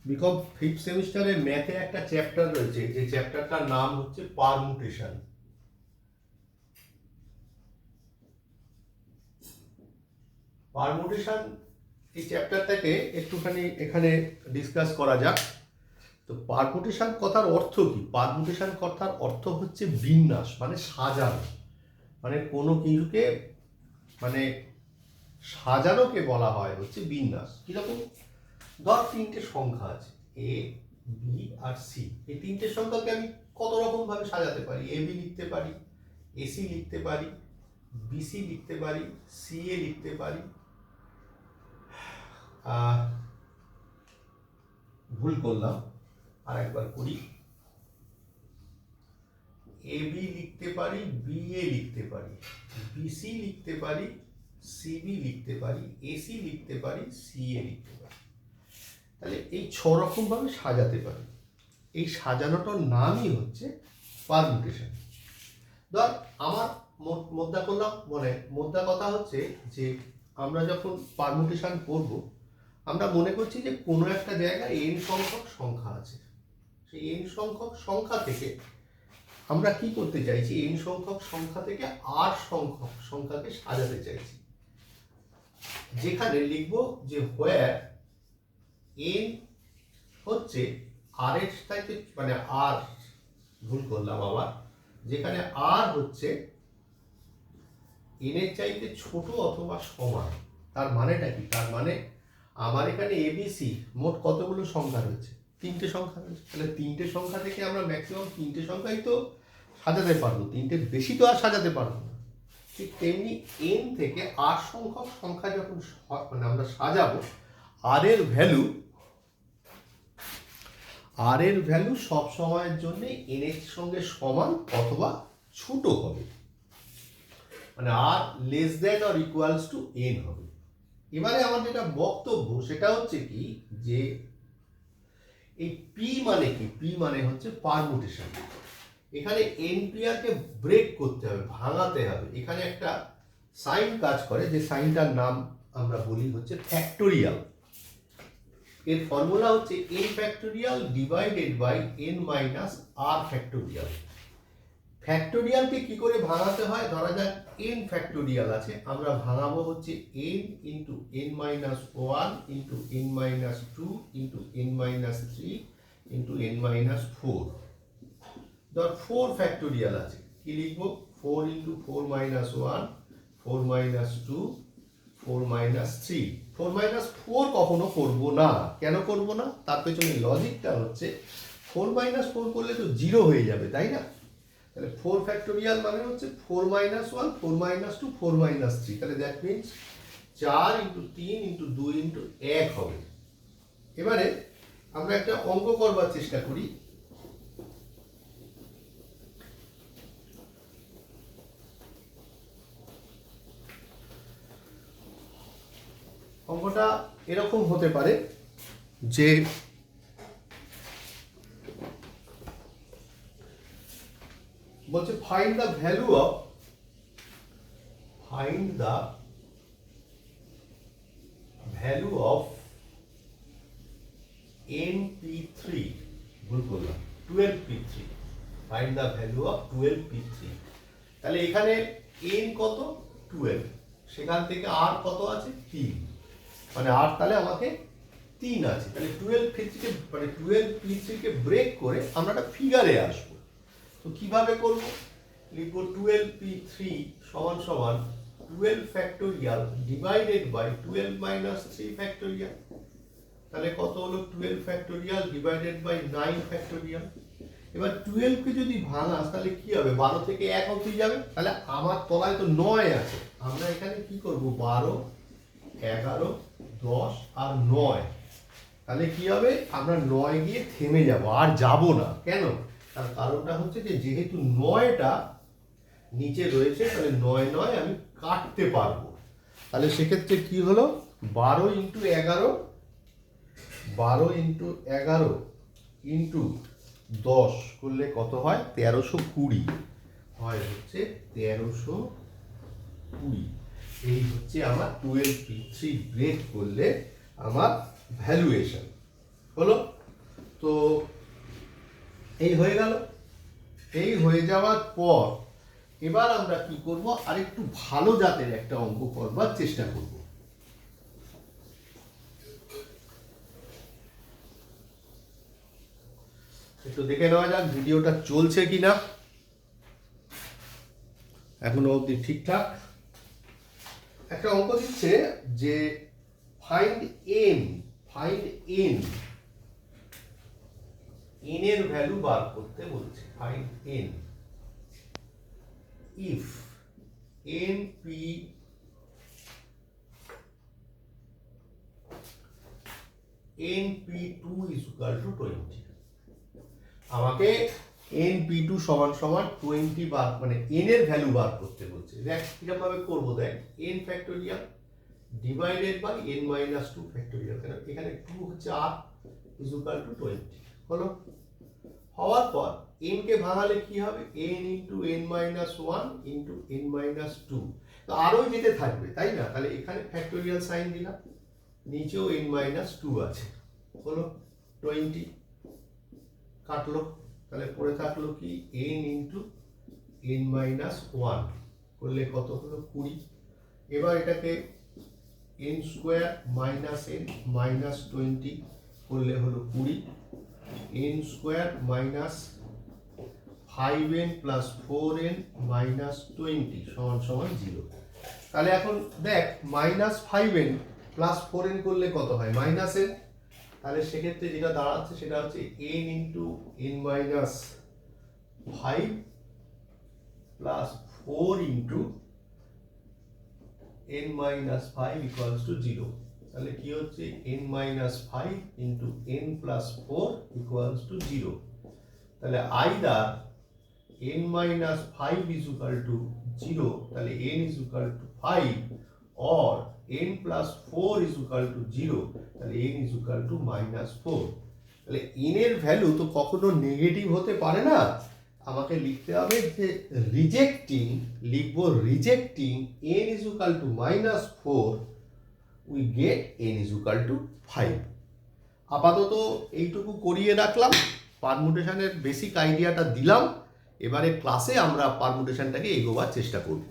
BCom fifth সেমিস্টারে ম্যাথে একটা চ্যাপ্টার রয়েছে, যে চ্যাপ্টারটার নাম হচ্ছে পারমুটেশন। পারমুটেশন এই চ্যাপ্টারটাকে একটুখানি এখানে ডিসকাস করা যাক। তো পারমুটেশন কথার অর্থ কি? পারমুটেশন কথার অর্থ হচ্ছে বিন্যাস, মানে সাজানো, মানে কোনো কিছুকে মানে সাজানোকে বলা হয় হচ্ছে বিন্যাস। কিরকম? ধর তিনটে সংখ্যা আছে, এ বি আর সি। এই তিনটে সংখ্যাকে আমি কত রকম ভাবে সাজাতে পারি। এ বি লিখতে পারি, এসি লিখতে পারি, বিসি লিখতে পারি, সি এ লিখতে পারি। ভুল করলাম, আর একবার করি। এ বি লিখতে পারি, বি এ লিখতে পারি, বিসি লিখতে পারি, সিবি লিখতে পারি, এসি লিখতে পারি, সি এ লিখতে পারি। তাহলে এই 6 রকম ভাবে সাজাতে পারি। এই সাজানোটার নামই হচ্ছে পারমুটেশন। ধর আমার মোদ্দা করলাম, মানে মোদ্দা কথা হচ্ছে যে আমরা যখন পারমুটেশন করব, আমরা মনে করছি যে কোনো একটা জায়গায় n সংখ্যক সংখ্যা আছে। সেই n সংখ্যক সংখ্যা থেকে আমরা কি করতে চাইছি? n সংখ্যক সংখ্যা থেকে r সংখ্যক সংখ্যাকে সাজাতে চাইছি, যেখানে লিখব যে হোয়ার n হচ্ছে r এর চাইতে, মানে r, ভুল করলাম আবার, যেখানে r হচ্ছে n এর চাইতে ছোট অথবা সমান। তার মানেটা কি? তার মানে আমার এখানে এবিসি মোট কতগুলো সংখ্যা রয়েছে? 3টে সংখ্যা রয়েছে। তাহলে 3টে সংখ্যা থেকে আমরা ম্যাক্সিমাম 3টে সংখ্যাই তো সাজাতে পারবো, 3টের বেশি তো আর সাজাতে পারবো না। ঠিক তেমনি n থেকে r সংখ্যক সংখ্যা যখন মানে আমরা সাজাবো, r এর ভ্যালু সব সময়ের জন্য n এর সঙ্গে সমান অথবা ছোট হবে, মানে r less than or equals to n হবে। এবারে আমার যেটা বক্তব্য সেটা হচ্ছে কি, যে এই পি মানে কি? পি মানে হচ্ছে পারমুটেশন। এখানে এনপিআর কে ব্রেক করতে হবে, ভাঙাতে হবে। এখানে একটা সাইন কাজ করে, যে সাইনটার নাম আমরা বলি হচ্ছে ফ্যাক্টোরিয়াল। এর ফর্মুলা হচ্ছে n factorial divided by n minus r factorial. ফ্যাক্টোরিয়ালকে কি করে ভাঙাতে হয়? ধরা যাক n ফ্যাক্টোরিয়াল আছে, আমরা ভাঙাবো হচ্ছে n into n minus 1 into n minus 2 into n minus 3 into n minus 4। ধর 4 ফ্যাক্টোরিয়াল আছে, কি লিখবো? 4 into 4 minus 1, 4 minus 2, 4 minus 3। 4 minus 4 কখনো করবো না। কেন করবো না? তার পেছনে লজিকটা হচ্ছে 4 মাইনাস 4 করলে তো 0 হয়ে যাবে, তাই না? তাহলে 4 ফ্যাক্টোরিয়াল মানে হচ্ছে 4 মাইনাস 1, 4 মাইনাস 2, 4 মাইনাস 3। তাহলে that means 4 into 3 into 2 into 1 হবে। এবারে আমরা একটা অঙ্ক করবার চেষ্টা করি। অঙ্কটা এরকম হতে পারে যে বলছে find the value of np3, ভুল করলাম, 12p3। Find the value of 12p3। তাহলে এখানে n কত? 12। সেখান থেকে r কত আছে? 3। মানে r তাহলে আমাকে 3 আছে। তাহলে 12p3 মানে 12p3 কে ব্রেক করে আমরা একটা ফিগারে আসবো। তো কিভাবে করব? লিখব 12p3 সমান সমান 12 factorial divided by 12 minus 3 factorial. তাহলে কত হলো? 12 ফ্যাক্টোরিয়াল ডিভাইডেড বাই 9 ফ্যাক্টোরিয়াল। এবার 12 কে যদি ভাঙাস তাহলে কি হবে? 12 থেকে 1 অবধি যাবে। তাহলে আমার তলায় তো 9 আছে, আমরা এখানে কি করব? 12, 11, 10 আর 9। তাহলে কি হবে? আমরা 9 গিয়ে থেমে যাব, আর যাব না। কেন? তার কারণটা হচ্ছে যে যেহেতু 9টা নিচে রয়েছে, তাহলে 9 আমি কাটতে পারবো। তাহলে সেক্ষেত্রে কি হলো? 12 ইন্টু 11 ইন্টু 10 করলে কত হয়? 1320 হয়, হচ্ছে 1320। এই হচ্ছে আমার 12p3 ব্রেক করলে আমার ভ্যালুয়েশন হলো। তো এই হয়ে গেল। এই হয়ে যাওয়ার পর এবার আমরা কি করব, আরেকটু ভালো জাতের একটা অঙ্ক করবার চেষ্টা করব। একটু দেখে নেওয়া যাক ভিডিওটা চলছে কিনা, এখনো অবধি ঠিকঠাক। একটা অঙ্ক দিচ্ছে যে ফাইন্ড এন এর ভ্যালু বার করতে বলছে। Find N if np2 is equal to 20। আমাকে np2 সমান সমান 20 বার, মানে n এর ভ্যালু বার করতে বলছে। দেখ কিরকম ভাবে করবো, দেখ n factorial divided by n minus 2 factorial, কেন এখানে 2 হচ্ছে r is equal to 20 হলো। হওয়ার পর n কে ভাঙালে কি হবে, n into n minus 1 into n minus 2, তো আরোই যেতে থাকবে তাই না, তাহলে এখানে ফ্যাক্টোরিয়াল সাইন দিলাম, নিচেও n minus 2 আছে, হলো 20 কাটলো, তাহলে পড়ে থাকলো কি n into n minus 1 করলে কত হলো 20। এবার এটাকে n square minus n minus 20 করলে হলো 20, n square minus 5n plus 4n minus 20 সমান সমান 0। তাহলে এখন দেখ মাইনাস 5n প্লাস 4n করলে কত হয়, মাইনাস n, তাহলে সেক্ষেত্রে যেটা দাঁড়াচ্ছে সেটা হচ্ছে n into n minus 5 plus 4 into n minus 5 equals to 0। তাহলে কি হচ্ছে n minus 5 into n plus 4 equals to 0। তাহলে either n minus 5 is equal to 0, তাহলে n is equal to 5, or n plus 4 is equal to 0, তাহলে n is equal to minus 4। তাহলে n এর value তো কখনো নেগেটিভ হতে পারে না, আমাকে লিখতে হবে যে রিজেক্টিং, লিখবো rejecting n is equal to minus 4, we get n is equal to 5। আপাতত এইটুকু করিয়ে রাখলাম, পারমুটেশনের বেসিক আইডিয়াটা দিলাম, এবারে ক্লাসে আমরা পারমুটেশনটাকে এগোবার চেষ্টা করব।